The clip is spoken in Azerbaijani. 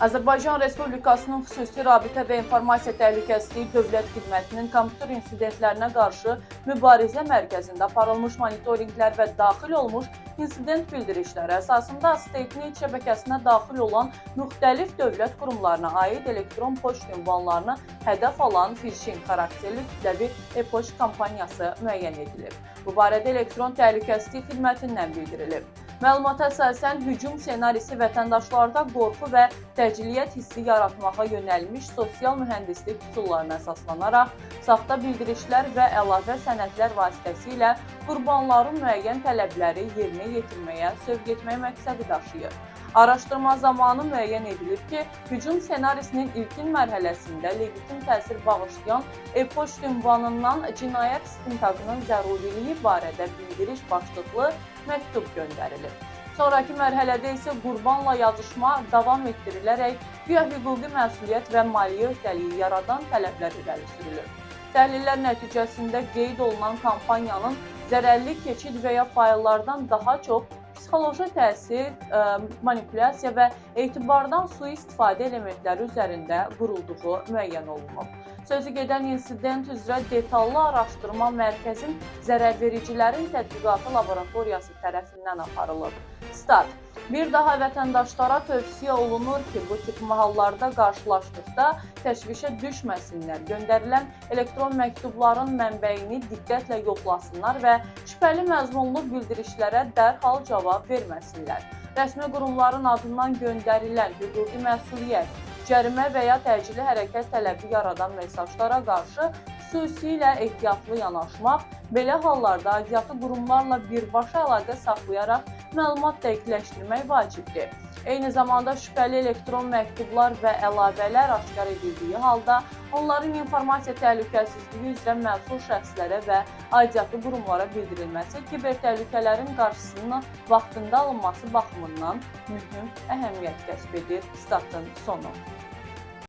Azərbaycan Respublikasının Xüsusi Rabitə və İnformasiya Təhlükəsizliyi Dövlət Xidmətinin kompüter insidentlərinə qarşı mübarizə mərkəzində aparılmış monitorinqlər və daxil olmuş insident bildirişləri əsasında Statnet şəbəkəsinə daxil olan müxtəlif dövlət qurumlarına aid elektron poçt ünvanlarını hədəf alan phishing xarakterli kütləvi e-poçt kampaniyası müəyyən edilib. Bu barədə Elektron Təhlükəsizlik Xidmətindən bildirilib. Məlumata əsasən hücum ssenarisi vətəndaşlarda qorxu və təciliyyət hissi yaratmağa yönəlmiş sosial mühəndislik üsullarına əsaslanaraq saxta bildirişlər və əlavə sənədlər vasitəsilə qurbanların müəyyən tələbləri yerinə yetirməyə sövq etmək məqsədi daşıyır. Araşdırma zamanı müəyyən edilib ki, hücum ssenarisinin ilkin mərhələsində legitim təsir bağışlayan e-poçt ünvanından cinayət istintaqının zəruriliyi barədə bildiriş başlıqlı məktub göndərilir. Sonraki mərhələdə isə qurbanla yazışma davam etdirilərək güya hüquqi məsuliyyət və maliyyə öhdəliyi yaradan tələblər irəli sürülür. Təhlillər nəticəsində qeyd olunan kampaniyanın zərərli keçid və ya fayllardan daha çox psixoloji təsir, manipulyasiya və etibardan sui-istifadə elementləri üzərində qurulduğu müəyyən olunub. Sözü gedən insident üzrə detallı araşdırma mərkəzin zərərvericilərin tədqiqatı laboratoriyası tərəfindən aparılıb. Stat: Bir daha vətəndaşlara tövsiyə olunur ki, bu tip mahallarda qarşılaşdıqda təşvişə düşməsinlər, göndərilən elektron məktubların mənbəyini diqqətlə yoxlasınlar və şübhəli məzmunlu bildirişlərə dərhal cavab verməsinlər. Rəsmi qurumların adından göndərilən hüquqi məsuliyyət, cərimə və ya təcili hərəkət tələbi yaradan mesajlara qarşı xüsusilə ehtiyatlı yanaşmaq, belə hallarda aidiyyatı qurumlarla birbaşa əlaqə saxlayaraq məlumat dəqiqləşdirmək vacibdir. Eyni zamanda şübhəli elektron məktublar və əlavələr aşkar edildiyi halda onların informasiya təhlükəsizliyi üzrə məsul şəxslərə və aidiyyatı qurumlara bildirilməsi kiber təhlükələrin qarşısının vaxtında alınması baxımından mühüm əhəmiyyət kəsb edir. Statın sonu.